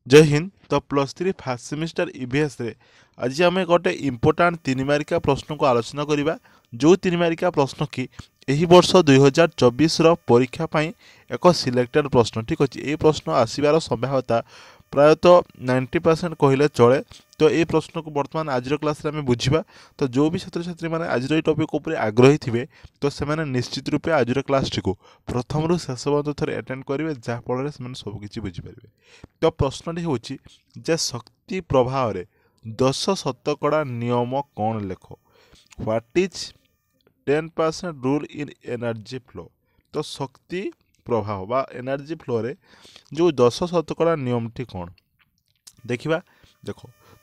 जय हिंद। तो plus three fast semester EVS रे आज आम गोटे इम्पोर्टाट तीन मारिका प्रश्न को आलोचना करवा जो तीन मारिका प्रश्न कि यही वर्ष 2024 परीक्षा पाई एक सिलेक्टेड प्रश्न। ठीक अच्छे, ये प्रश्न आसबार संभाव्यता प्रायतः 90% कहले चले। तो ये प्रश्न को बर्तमान आज क्लास में बुझा। तो जो भी छात्र छात्री मैंने आज टॉपिक उपर आग्रही थे तो से निश्चित रूपे आज क्लास टी प्रथम रू शेष पर्यंत थे अटेंड करेंगे जहाँफल से सबकि बुझीपारे। तो प्रश्नटी हूँ जे शक्ति प्रभाव रे 10 शतकड़ा नियम कौन लेख। What is 10% rule in energy flow. तो शक्ति प्रभाव बा एनर्जी फ्लो रे जो 10 शतकड़ा नियमटी कौन देखा। देख,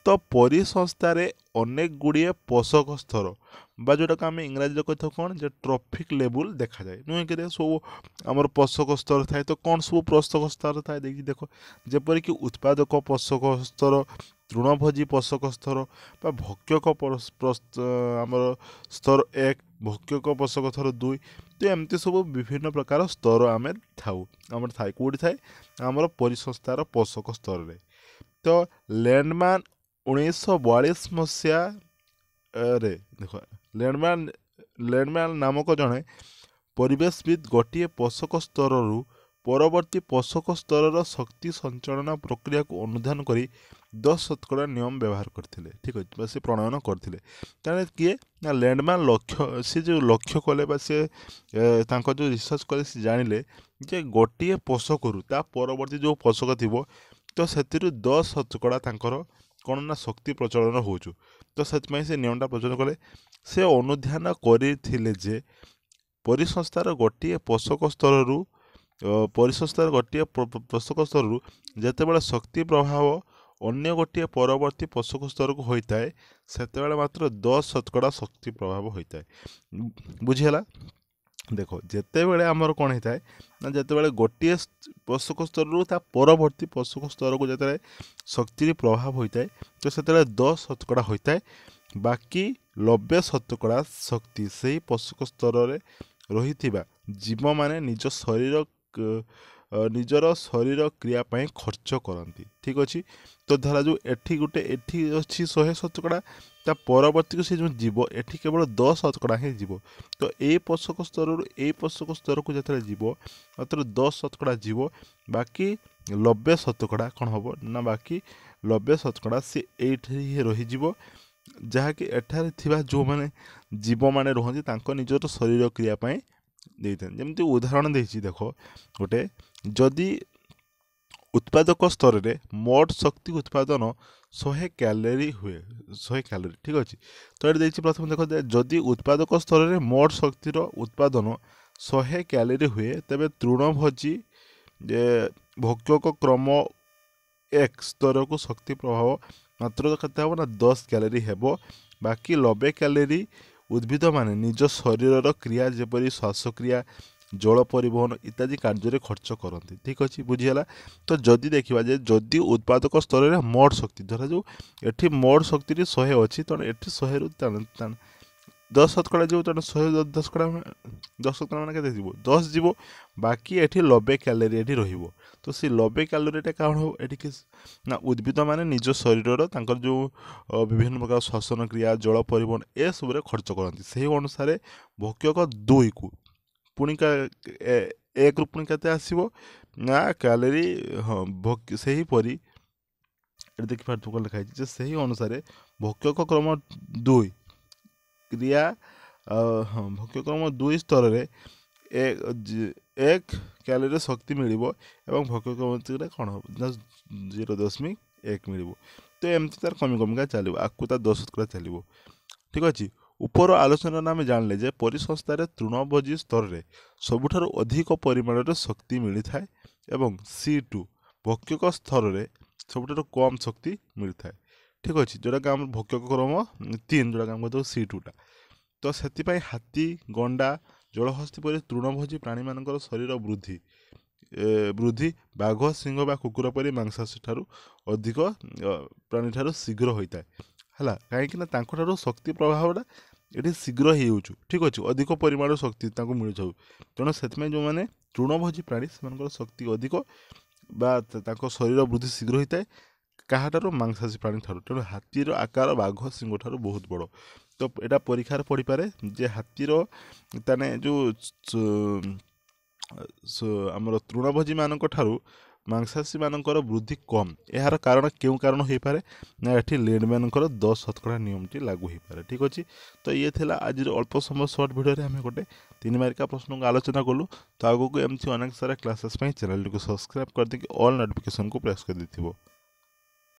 तो परिसंस्थार अनेक गुड़िए पोषक स्तर बा जोटा आम इंग्राजी कही कौन जे ट्रॉफिक लेवल देखा जाए नुहे कि सब आमर पोषक स्तर थाए। तो कौन सब पोषक स्तर थाए देखिए देख, जेपरिक उत्पादक पोषक स्तर, तृणभोजी पोषक स्तर बा भक्षक आमर स्तर 1, भक्षक पोषक स्तर 2। तो एमती सब विभिन्न प्रकार स्तर आम थाऊ आमर थाए कौटी थाए आमर परिसंस्थार पोषक स्तर रे। तो लैंडमैन 1942 मसीहा रे देख, लैंडमैन लैंडमैन नामक जड़े परिवेशविद गोटे पोषक स्तर परवर्ती पोषक स्तर शक्ति संचालन प्रक्रिया को अनुधान कर 10 शतकड़ा नियम व्यवहार करते। ठीक अच्छे, से प्रणयन करते तेणु किए ना लैंडमैन लक्ष्य सी जो लक्ष्य कले सी जो रिसर्च कले सी जानिले जे गोटे पोषक रू ता परवर्ती जो पोषक थी तो से 10 शतकड़ा तांकर कौन ना शक्ति प्रचलन हो। तो से नियमटा प्रचलन कले से अनुधान करथिले जे परिसंस्थार गोटे पोषक स्तर परिसंस्थार गोटे पोषक स्तर जेतेबेले शक्ति प्रभाव अन्य गोटे परवर्ती पोषक स्तर को होता है सेतेबेले मात्र 10 शतकड़ा शक्ति प्रभाव होता है। बुझीगला। देख, जितेबले आमर कौन होता है ना जितेबाला गोटे पोषक स्तर ता परवर्ती पोषक स्तर को जो शक्ति प्रभाव होता है तो से 10 शतकड़ा होता है। बाकी 90 शतकड़ा शक्ति से ही पोषक स्तर रे रही जीव माने निज शरीर निजर शरीर क्रिया पाई खर्च करती। ठीक अच्छे, तो धरा जो एठी गोटे एठी अच्छी 100 शतकड़ा ता परवर्ती को से जो जीव एठी केवल 10 शतकड़ा ही जीव। तो ये पोषक स्तर ए पोषक स्तर को जो जीव मात्र 10 शतकड़ा जीव। बाकी 90 शतकड़ा कौन हम ना बाकी 90 शतकड़ा सी ये रहीज जहाँकि एठारे थिबा जो माने जीव माने रुहନ୍ତି तांको निजर शरीर क्रिया पाई देते। जमती उदाहरण देछि देख, गोटे जदि उत्पादक स्तर में मोट शक्ति उत्पादन 100 कैलोरी हुए 100 कैलोरी। ठीक अच्छे, तो ये देखिए प्रथम देख जदि उत्पादक स्तर में मोट शक्तिर उत्पादन 100 कैलोरी हुए तेबे तृणभोजी भक्षक क्रम 1 स्तर को शक्ति प्रभाव मात्र केते हम ना 10 कैलोरी हेबो। बाकी 90 कैलोरी उद्भिद माने निज शरीर क्रिया जेपरी श्वासक्रिया, जल परिवहन इत्यादि कार्य खर्च करते। ठीक अच्छे, बुझीगला। तो जदि देखा जे जदि उत्पादक स्तर में मोट शक्ति धरा जो एठी मोट शक्ति 100 अच्छी तो एठी 100 रु 10 शतकड़ा जीव तो 100 10 शतकड़ा 10 शतकड़ा मैंने के 10 जीव। बाकी एठी 90 कैलोरी एठी रहिबो। तो से 90 कैलोरीटा कौन हो एठी ना उद्भिद माने निज शरीर तांकर जो विभिन्न प्रकार श्वसन क्रिया, जल परिवहन ए सब खर्च करती। से अनुसार भक्षक 2 को पुणी एक रु पुणी के आसो ना कैलोरी। हाँ, से ही परी देखिए लिखाई से ही अनुसार भक्षक क्रम 2 क्रिया हाँ भक्षक क्रम 2 स्तर में एक कैलोरी शक्ति मिल भक्षक क्रम कौन हम 0.1 मिल। तो एमती तार कमी कमिका चलो आपको 10 शतकड़ा चलो। ठीक अच्छे, उपर आलोचना आम जानले जे परिसंस्थार तृणभोजी स्तर में सबुठारु अधिक परिमाण में शक्ति मिलता है एवं C2 भक्षक स्तर में सबुठारु कम शक्ति मिलता है। ठीक अच्छे, जोटा कि आम भक्षक क्रम 3 जोटा आम कहते C2 टा। तो से हाथी, गंडा, जलहस्ती परी तृणभोजी प्राणी मान शरीर वृद्धि बाघ, सिंह बा कुकुर परी मांसाशी ठारू अधिक प्राणी ठारू शीघ्र होता है कहीं शक्ति प्रभावटा ये शीघ्र हो। ठीक अच्छे, अधिक परिमाण शक्ति मिल जाऊ तेणु से जो मैंने तृणभोजी प्राणी से शक्ति अधिक ବା ତାଙ୍କ ଶରୀର ବୃଦ୍ଧି ଶୀଘ୍ର ହୋଇଥାଏ କାହାଠାରୁ ମାଂସାଶୀ ପ୍ରାଣୀ ଠାରୁ। ତେଣୁ ହାତୀର ଆକାର ବାଘ ସିଂହ ଠାରୁ ବହୁତ ବଡ଼। ତ ଏଇଟା ପରୀକ୍ଷାରେ ପଡ଼ିପାରେ ଯେ ହାତୀର ତାନେ ଯେଉଁ ଆମର ତୃଣଭୋଜୀମାନଙ୍କ ଠାରୁ ମାଂସାଶୀମାନଙ୍କର ବୃଦ୍ଧି କମ୍। ଏହାର କାରଣ କେଉଁ କାରଣ ହୋଇପାରେ ନା ଏଠି ଲେଣ୍ଡମ୍ୟାନଙ୍କର 10% ନିୟମଟି ଲାଗୁ ହୋଇପାରେ। ଠିକ୍ ଅଛି, ତ ଇଏ ଥିଲା ଆଜିର ଅଳ୍ପ ସମୟ ସର୍ଟ ଭିଡ଼ିଓରେ ଆମେ ଗୋଟେ 3 ମାର୍କିଆ ପ୍ରଶ୍ନକୁ ଆଲୋଚନା କଲୁ। ତ ଆଗକୁ ଏମିତି ଅନେକ ସାରା କ୍ଲାसेସ୍ ପାଇଁ ଚ୍ୟାନେଲଟିକୁ ସବସ୍କ୍ରାଇବ୍ କରିଦେଇକି ଅଲ୍ ନୋଟିଫିକେସନ୍କୁ ପ୍ରେସ୍ କରିଦେଇଥିବ।